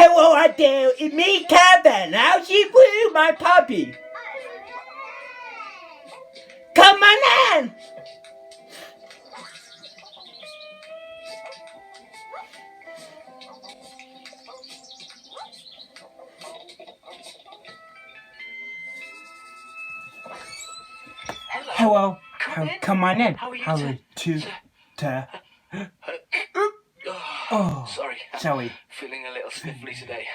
Hello out there, it's me, Kevin. How's you Blue, my puppy? Come on in! Hello. Come on in. How are you? Oh, sorry. Feeling a little sniffly today.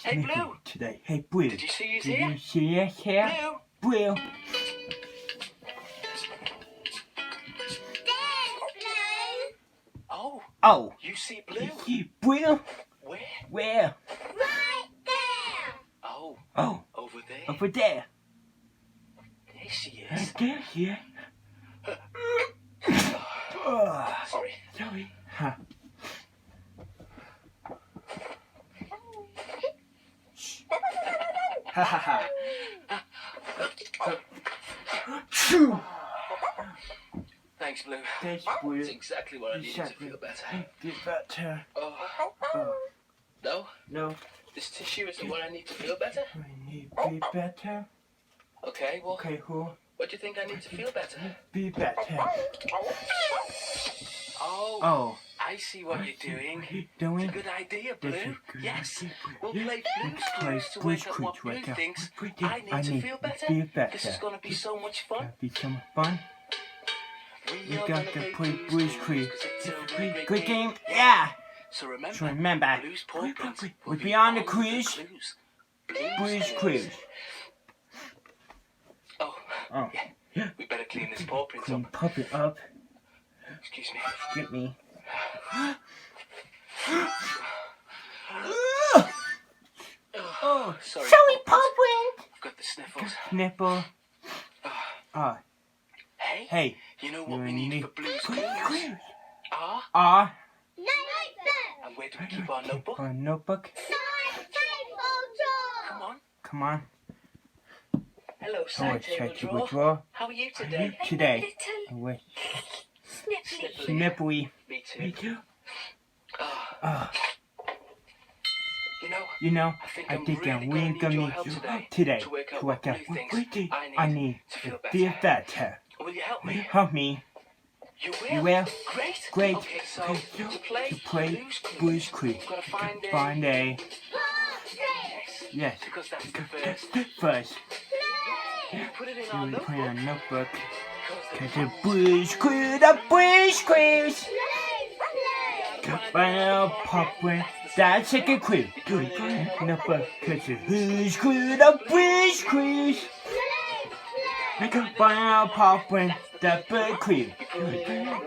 Hey, Blue. Hey, Blue. Did you see us Did here? you see us here? Blue. Blue. Oh. You see Blue? Blue? Where? Where? Right there. Oh. Over there. Over there. There she is. There she is. Sorry. Sorry. Huh. Ha ha ha. Thanks, Blue. Thanks, Blue. That's exactly what I needed to feel better. Get better. No? No. This tissue isn't what I need to feel better? I need to be better. Okay, well, Okay, who? what do you think I need to feel better? Be better. Oh. I see what you're doing. Doing? It's a good idea, Blue. That's a good Yes. idea, We'll Blue. play Blue's Let's play Clues to Blue's work out what Clues Blue right now. thinks I I need to need feel to better. feel better. This is going to be so much fun. Be some fun. We You are got gonna to play play Blue's Clues. 'cause it's a really Good game? Yeah. So So remember, Blue's paw prints we'll be on the cruise. clues. Blue's Clues. Oh, yeah. We better clean this paw print Clean up. puppy up. Excuse me. Get me. Oh, Sorry. Sorry, Pumpkin. I've got the sniffles. nipple. Hey, Hey. you know what we need for Blue's Clues? Ah, Ah. Notebook. and where do we keep our notebook? Our notebook. Side table drawer. Come on. Come on. Hello, Oh, side it's table check your drawer. drawer. How are you today? Today. With Snippy. Snipply. Me too. Me too. Ah, You know, I think I'm really gonna need your help today to work out what Blue thinks I need to feel better. Will you help me? Help me. You will? Great. Great. Okay, so to play Blue's Clues. we've got to find Find a. Yes. because that's the first. First. Put it in You our would put notebook. a notebook. Because Cause the Blue's Clues, the Blue's Clues. Final puppet, that's a good clue. Notebook, cause the Blue's Clues, the Blue's Clues. Final puppet, the Blue's Clues.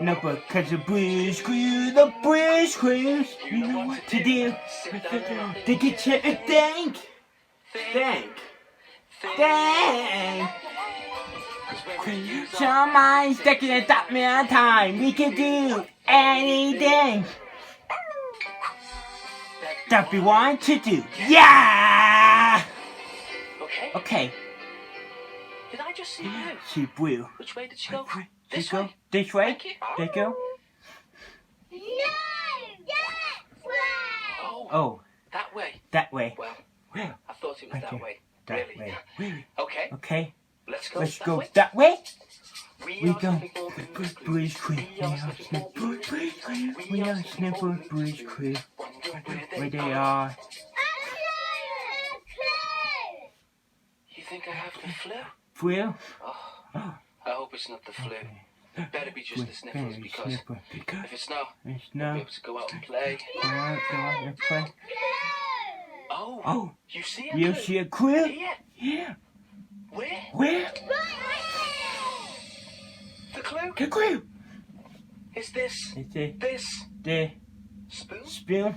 Notebook, cause the Blue's Clues, the Blue's Clues. You know what to do. To get you a thank. Somebody's taking a top man time. We can do anything that we want to do. Yeah! Okay. Did I just see Blue? See Blue. Which way did she go? This way? This way? Thank you. They go? No, that way. Oh, that way. That way. Well, Well, I thought it was that way. that Really? way. Really? Okay, Okay. let's go. Let's that go way. that way. We We are go. Sniffles Blue's Blue's Clues. Clues. We are Sniffles Blue's Clues. We are Sniffles Blue's Clues. Where they are. You think I have the flu? Flu? Oh, I hope it's not the flu. It better be just the sniffles because if it's not, It's we'll no. be able to go out and play. Go out and play. Oh, Oh, you see a you clue? see a clue? Here. Yeah. Where? Where? The clue The clue. is this. It's a, This the spoon. spoon.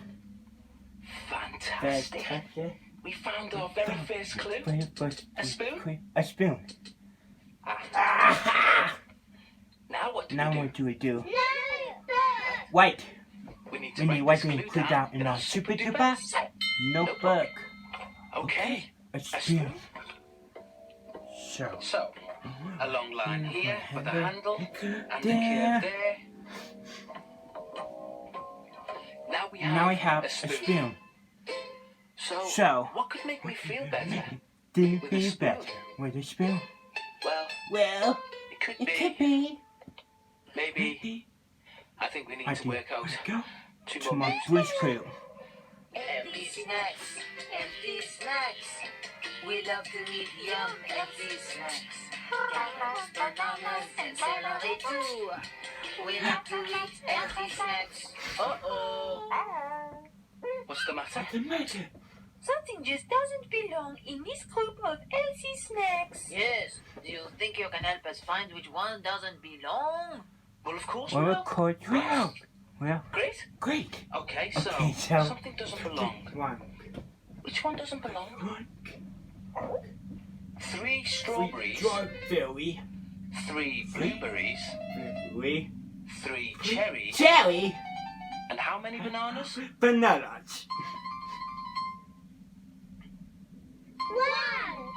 Fantastic. Fantastic. We found our very first clue. A spoon? A spoon. Now what do Now we what do? do we do? Wait. We need to We need write to this put down in our super duper notebook. Okay. A A spoon. spoon. So. So, a long line here for the handle and the There. curve there. Now we Now we have have a spoon. So, what could make me feel better? Do you With a feel spoon. better with a spoon? Well, well, it could it be. could be. Maybe. I think we need to work out Go two to more my moves. bush crew. Healthy snacks, healthy snacks. We love to eat yum, healthy snacks. Carrots, bananas, and celery too. We love to eat healthy snacks. Uh-oh. What's the matter? What's the matter? Something just doesn't belong in this group of healthy snacks. Yes. Do you think you can help us find which one doesn't belong? Well, of course we Well, will. of course, well. Well, Great. great. Okay, Okay, so so- something doesn't belong. One. Which one doesn't belong? One. 3 strawberries, Strawberry. 3 blueberries, Three. 3 cherries, Cherry. and how many bananas? Bananas. One.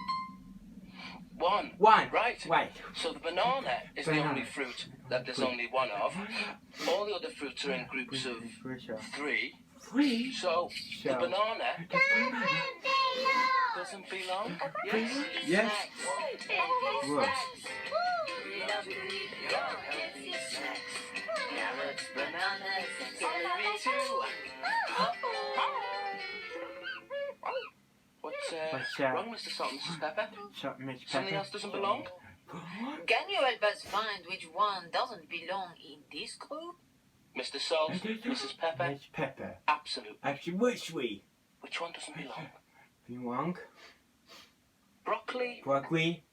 1. One. Right. Right. So the banana is the Banana. only fruit that there's only one of. All the other fruits are in groups of 3. Three. So the So- banana Banana. doesn't belong. Yes. Yes. Healthy What? snacks. We love to eat yum, healthy snacks. Carrots, bananas, and celery too. What's What's, wrong, Mr. Salt and Mrs. Pepper? Something, Miss Something Pepper. else doesn't belong? Can you help us find which one doesn't belong in this group? Mr. Salt, Mrs. Pepper? Miss Pepper. Absolutely. Actually, which we? Which one doesn't belong? Belong. Broccoli, Broccoli.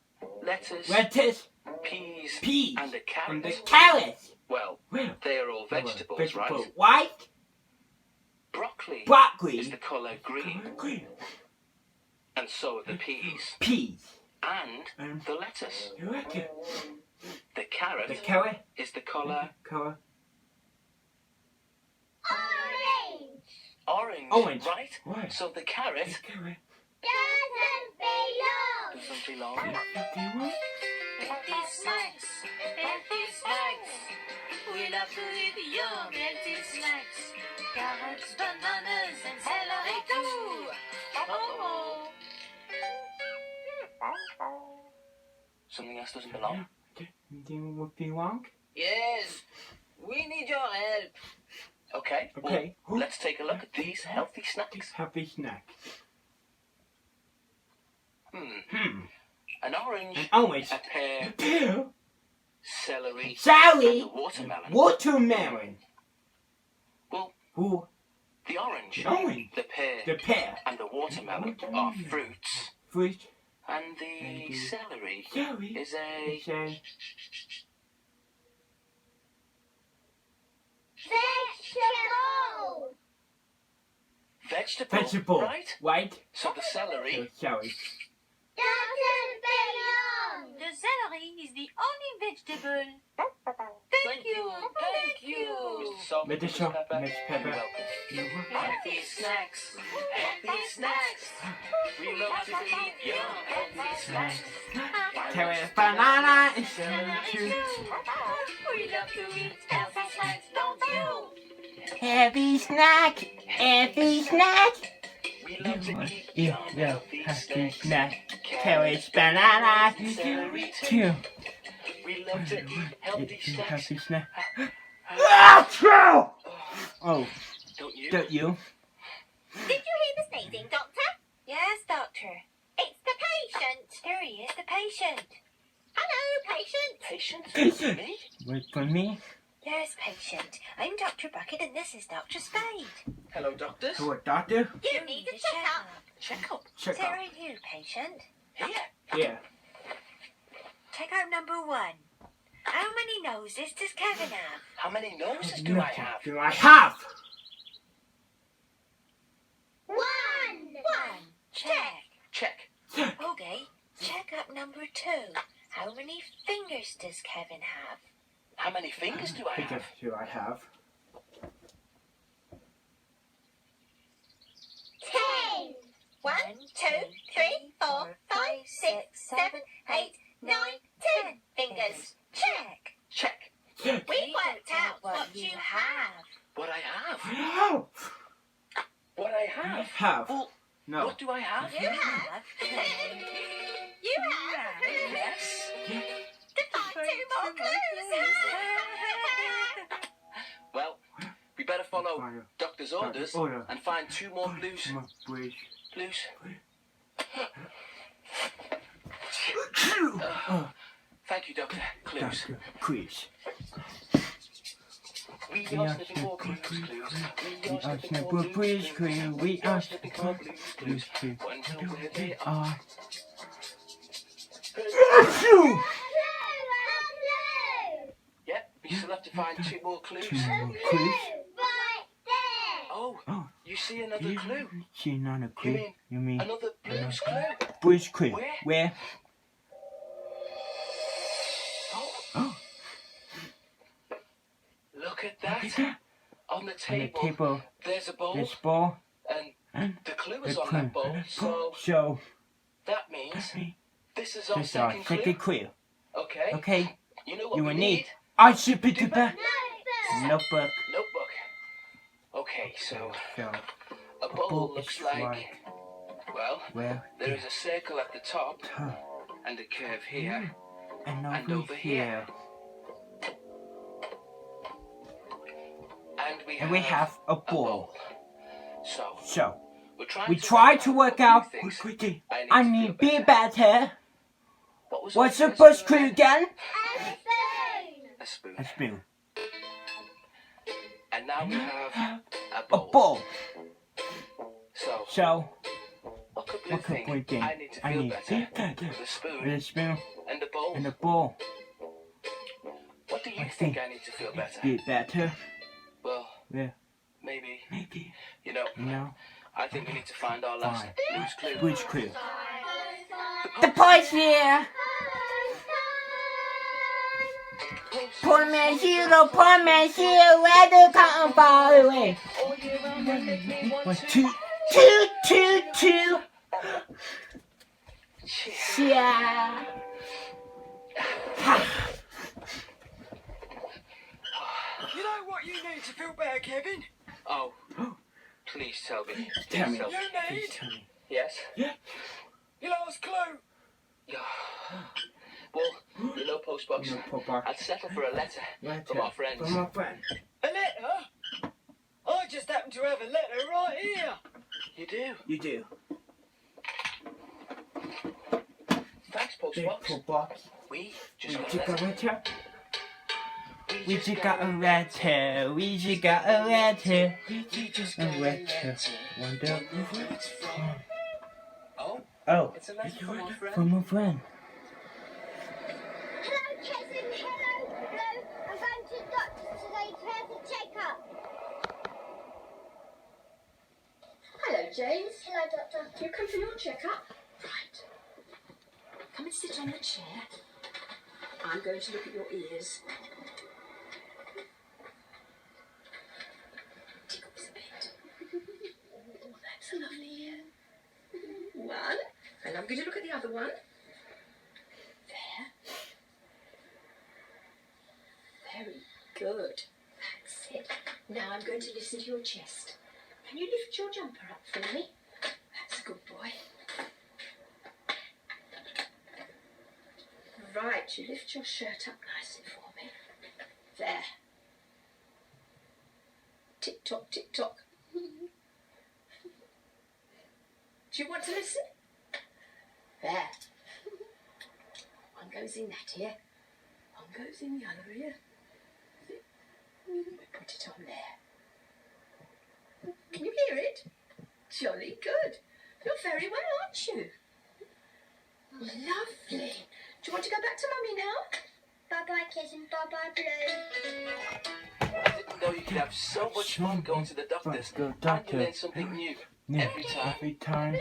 lettuce, Lettuce. peas, Peas. and a And the carrot. carrots. Well, Well, they are all vegetables, right? White. Broccoli Broccoli. is the colour green, green. and so are the peas. Peas. And the lettuce. You reckon? The carrot The carrot. is the colour Color. Orange. orange, Orange. right? Right. So the carrot Carrot. Doesn't belong. doesn't belong. Healthy snacks, healthy snacks. We love to eat yum, healthy snacks. Carrots, bananas, and celery too. Oh. Something else doesn't belong. Anything would belong? Yes, we need your help. Okay. Okay. Well, let's take a look at these healthy snacks. Happy snack. An orange, An orange. a pear, Pear. celery, and Celery. a watermelon. Watermelon. Well, Who? the orange, The orange. the pear, The pear. and the watermelon are fruits, Fruit. and the celery Celery. is a Say. Vegetable. vegetable. Vegetable. Right? Right. So the celery Celery. Doesn't belong. The celery is the only vegetable. Thank you, thank you. Mr. Salt, Mr. Mrs. Salt, Pepper, Miss Pepper. you're welcome. Healthy snacks, healthy snacks. We love to eat yum, healthy snacks. Carrot, banana, and Celery too. We love to eat healthy snacks, don't you? Heavy snack. Heavy snack. We love to eat Yeah, yum, yeah. healthy Happy snacks. snack. Carrots, banana. Celery too. Two. We love to eat healthy snacks. Happy snack. Achoo! Oh, Don't you? don't you? Did you hear the sneezing, Doctor? Yes, doctor. It's the patient. Here he is, the patient. Hello, patient. Patient? Patient. Me? Wait for me. Yes, patient. I'm Dr. Bucket and this is Dr. Spade. Hello, doctors. What, doctor? You need a checkup. Check-up. Check Is that out. right here, patient? Here. Yeah. Check out number 1. How many noses does Kevin have? How many noses do I have? Do I have? One. Check. Check. Okay, check up number 2. How many fingers does Kevin have? How many fingers do I have? Do I have? 10. 1, 2, 3, 4, 5, 6, 7, 8, 9, 10 fingers. Check. Check. We worked out what you have. What I have. Have. What I have. Have. Well, No. What do I have? You have. You have. Yes. To find 2 more clues. Well, we better follow Follow Doctor's orders order. and find 2 more clues. Come on, please. Clues. Oh, Thank you, Doctor. Clues. Doctor, please. We We are are sniffing for clues. sniffing Clues. We are sniffing sniffing for for clues, clues. we are sniffing sniffing for for clues. clues. Wonder where they are. Achoo! Yep, we still have to find 2 more clues. 2 more clues. Oh, Oh, you see another clue. see another clue. You mean Another blues clue. blues clue? Where? Where? Oh, look at that. On the On the table, table, there's a bowl, this ball and the clue is the on that bowl. So So, that means this is our this is our second second clue. clue. Okay. Okay, You know what you we will need? need a super duper notebook. Notebook. Okay, so So, a bowl looks like, well, well, there is a circle at the top and a curve here and and over over here. and we have a a ball. So So, we're we try to work out. a few things. Quickly, I I need need to be feel better. What's the our first clue clue again? A spoon. A spoon. And now we have a A bowl. ball. So, So, what could we think? I need to feel better. With a spoon With a spoon and a bowl. and a ball. What do you I think think I need to feel better? Be better. Well, Yeah, maybe. maybe. You know, You know, I think we need to find our last Fine. blues clue. blues clue. The The post here. post. Poor man here, poor man here. Where the cotton far away. All year round they make me want 1, to 2, 2, 2, 2. cheer. Yeah. You know what you need to feel better, Kevin? Oh, please tell me. Tell me. Please You need Tell me. Yes? your last clue. Yeah. Well, the no post box. No, Papa. I'd settle for a letter from our friends. From our friend. A letter? I just happen to have a letter right here. You do. You do. Thanks, post Big box. poor box. We We just got just a got a letter. letter. We just got a letter. We just got a letter. We just A letter. Wonder. Oh, Oh, it's a letter from our friend. from a friend. Hello, Kevin. Hello. I'm going to the doctor today to have a checkup. Hello, James. Hello, doctor. You come for your checkup? Right. Come and sit on the chair. I'm going to look at your ears. Tickles a bit. Oh, that's a lovely ear. One. And I'm going to look at the other one. There. Very good. That's it. Now I'm going to listen to your chest. Can you lift your jumper up for me? That's a good boy. Right, you lift your shirt up nicely for me. There. Tick tock, tick tock. Do you want to listen? There. One goes in that ear. One goes in the other ear. We put it on there. Can you hear it? Jolly good. You're very well, aren't you? Lovely. Do you want to go back to Mummy now? Bye-bye, Kevin. Bye-bye, Blue. I didn't know you could have so much fun going to the doctors. Go And doctor. you learn something new Yeah, every time. Every time.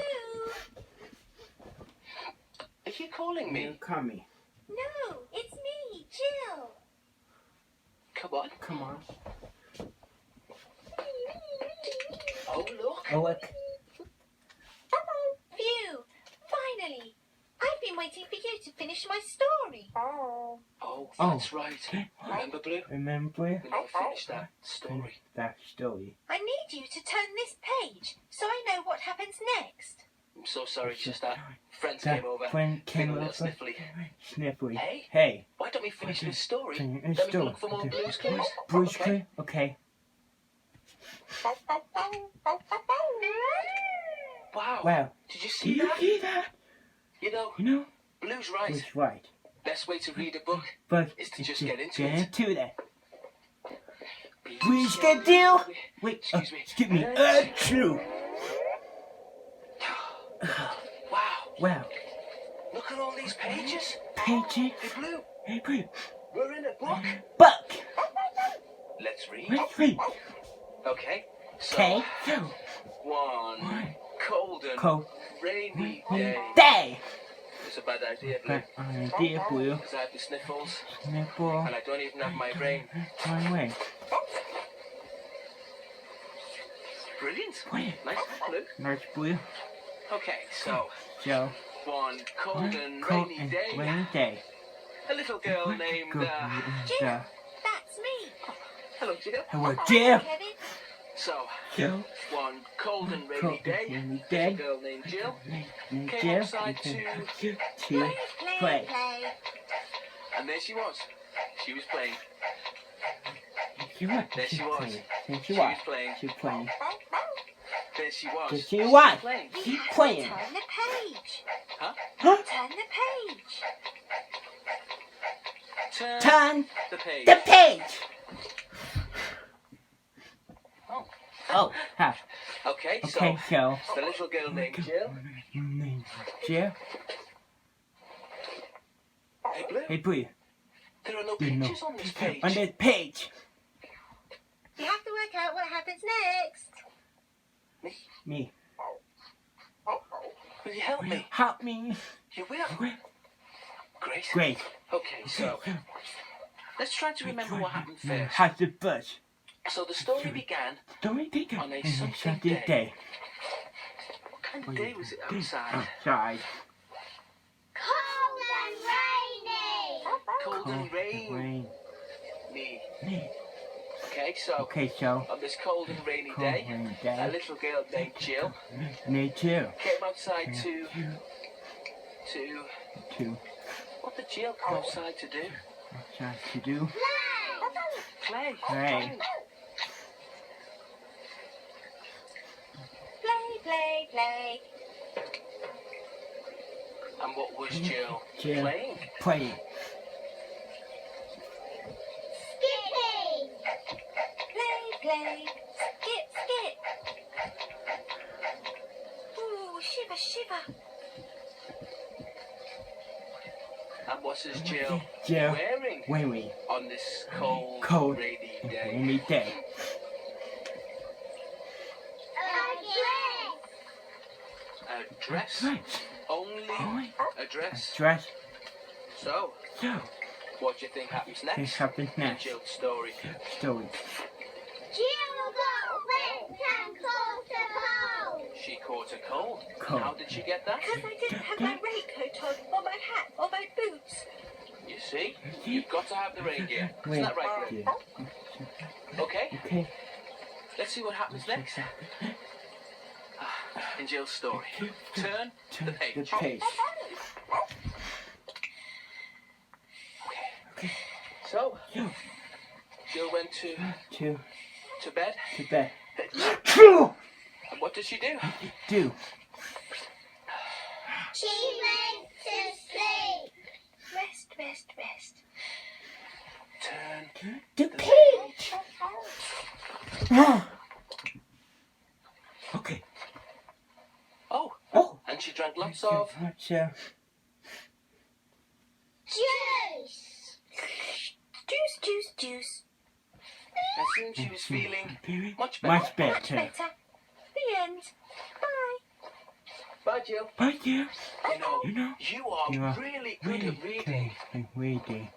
Are you calling You me? call me. No, it's me, Jill. Come on. Come on. Oh, look. Oh, look. Phew. Finally. I've been waiting for you to finish my story. Oh, Oh. that's right. Remember, Blue? Remember We never finished that story. that story? I need you to turn this page so I know what happens next. I'm so sorry, just that friends That came over. friend Feeling came a over. little sniffly. Sniffly. Hey? Hey. Why don't we finish this story? Finish Then we story. can look for more Blue's Clues. Bruce Okay. Clue? Okay. Wow. Wow. Did you Did see you that? see that? You know, You know? Blue's right. Bruce right. Best way to read a book But is to just get into it. into that. Bruce can do. Wait. Excuse me. Excuse me. True. Wow. Wow. Look at all these pages. Pages. Hey, Blue. Hey, Bruce. We're in a book. Buck. Let's read. Let's read. Okay. So, Okay. So. one cold and Cold. rainy day. Day. It's a bad idea, Blue. But idea, Blue. Because I have the sniffles Nipple. and I don't even have my brain. My way. Brilliant. Wait. Nice, Blue. Nice Blue. Okay, so So. one cold and Cold rainy and day. rainy day. A little girl named. Go. That's me. Hello, Jill. Hello, Jill. Kevin. So, Jill. one cold and rainy Cold day. and rainy A day. girl named Jill And came Jill. outside to, To Play, play. play. and there she was. She was playing. She was. There she was. There She she was was. playing. She playing. There she was. There she was. Playing. We Keep have to playing. turn the page. Huh? Huh? Turn the page. Turn Turn the page. the page. Oh. Oh. Huh. Okay, so Okay, so. the little girl named Jill. Jill. Hey, Blue. Hey, Blue. There are no You know. pictures on this page. On this page. You have to work out what happens next. Me. Will you help me? Help me. You will. Great. Great. Okay, so let's try to remember what happened first. How's the bus? So the story began. Don't we think On a on Sunday Sunday day? What kind of day was it outside? Outside. Cold and rainy. Cold and rainy. Rain. Me. Okay, so Okay, so. on this cold and rainy Cold day, rainy a day. little girl named Jill Me too. came outside to Two. what did Jill come outside to do? Outside to do. Play. Play. Play, play, play. And what was Jill Jill. playing? Play. Skipping. Play, play. Skip, skip. Ooh, shiver, shiver. And what is Jill Jill. wearing Wait. on this cold, Cold. rainy day? Rainy day. A dress. Right. Only a dress. Dress. So, So. what do you think happens This next happens in next. Jill's story? Story. Jill got wet and caught a cold. She caught a cold. Cold. How did she get that? Because I didn't have my raincoat on, or my hat, or my boots. You see, you've got to have the rain gear. Isn't Wait. that right, Blue? Yeah. Okay, Okay. let's see what happens next in Jill's story. Turn the Turn page. the page. Okay. So, Yo. Jill went to bed. To bed. True. And what did she do? Do. She went to sleep. Rest, rest, rest. Turn The page. Okay. Oh, Oh. and she drank lots of. Gotcha. Juice. Juice, juice, juice. And soon she was feeling much better. Much Much better. better. The end. Bye. Bye, Jill. But you You know, know, you are you are really good at reading. Reading.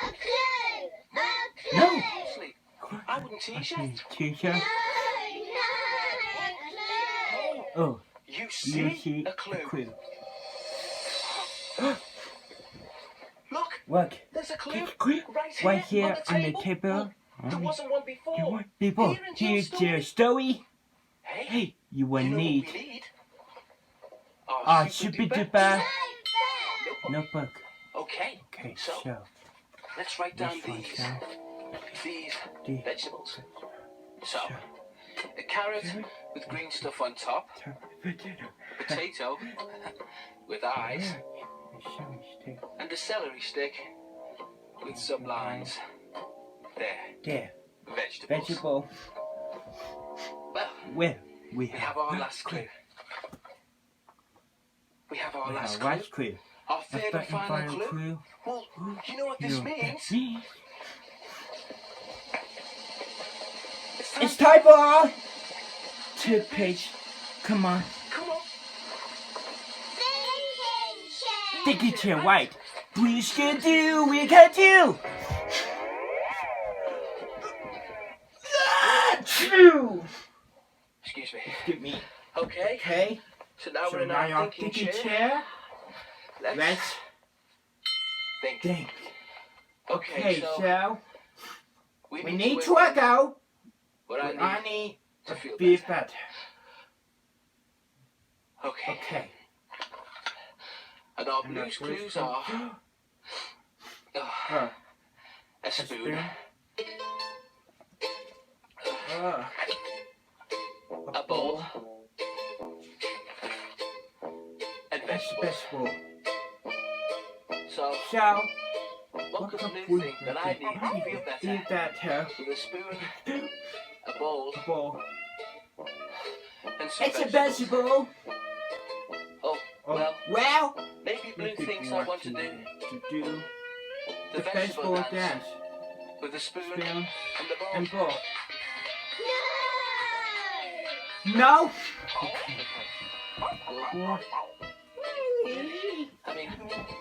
A clue. A clue. No. Seriously, I wouldn't tease you. Teacher. No, a clue. Oh, You you see see a clue. A clue. Look. There's a clue Right here on on the table. There wasn't one before. People, Here in here's Jill's your story. Hey, Hey, you will you know need what we need? our super duper Notebook. notebook. Okay, Okay, so so let's write down let's write these down the vegetables. So, a carrot with green stuff on top, potato with eyes, and a celery stick with some lines. There, vegetables. vegetable. Well, We we have our last clue. We have our last clue. last clue. Our third and final clue. Well, you know what this means? It's time for our toothpaste. Come on. Come on. Take it to white. We can do. We can do. True. Excuse me. Give me. Okay. Okay. So now So we're in now our you're thinking thinking chair. chair. Let's Let's think. think. Okay, Okay, so so we we need to work out what what I I need need to to feel be better. better. Okay. Okay. And our blues clues are a spoon, a bowl, and vegetables. vegetable. So, So, what could the blue think that I need to feel be better? better. With a spoon, a bowl, Bowl. and some It's a vegetables. vegetable. Oh, Oh, well, well, maybe blue thinks I want to do do the the vegetable vegetable dance dance. with a spoon Spoon and the bowl. and bowl. No. I mean,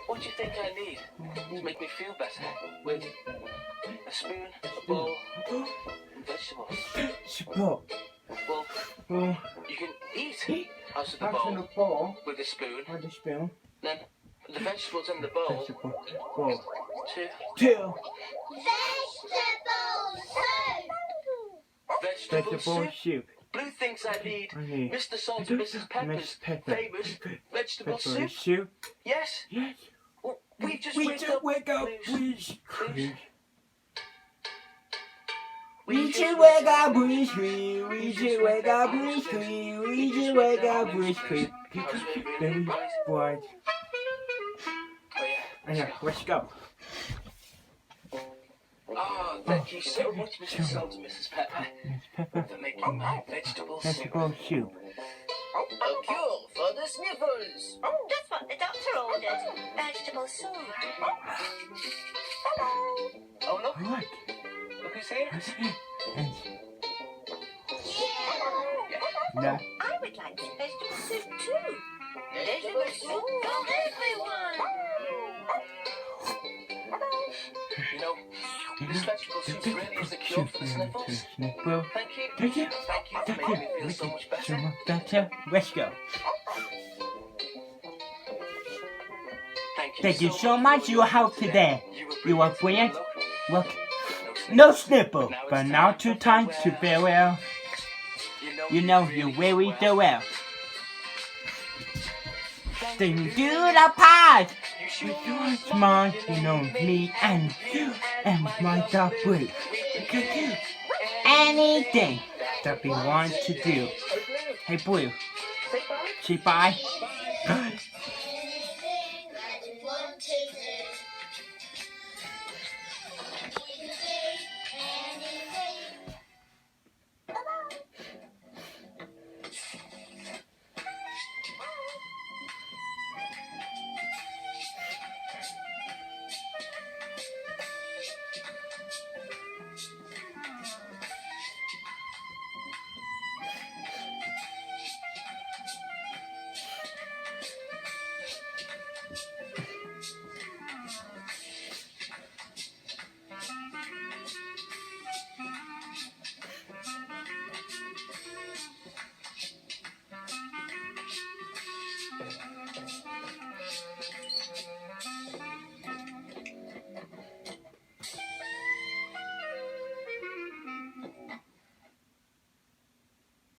what do you think I need to make me feel better? With a spoon, a bowl, and vegetables. Support. Well, Bowl. you can eat out of the Out in bowl the bowl. with a spoon, With a spoon. then the vegetables in the bowl Vegetable bowl. to 2. vegetable Vegetable soup. soup. Blue thinks I need I need Mr. Salt and Mrs. Pepper's famous vegetable Pepper soup. soup. Yes? Yes. Well, we just We wake just up. wake up. Blues. Blues. We We just wake up. Blues. We just wake up. Blues. We just wake up. Blues. Very bright. Oh, yeah. Yeah, let's go. Oh, thank you so much, Mr. Salt and Mrs. Pepper, Pepper. for making my vegetable soup. Vegetable soup. A cure for the sniffles. Oh, that's what the doctor ordered. Vegetable soup. Oh, look. What? Look who's here. And Yeah. I would like some vegetable soup too. Vegetable soup for everyone. You know, this vegetable soup really is a cure for the sniffles. Sniffle. Thank you. Thank you. Thank you for Thank making you. me feel so much So better. much better. Let's go. Thank you so much for your help today. You are brilliant. Look, no snipple, but now 2 times to farewell. You know you really do well. Then do the part. Come on, you know me and you and my dog Blue. We can do anything that we want to do. Hey Blue, say bye.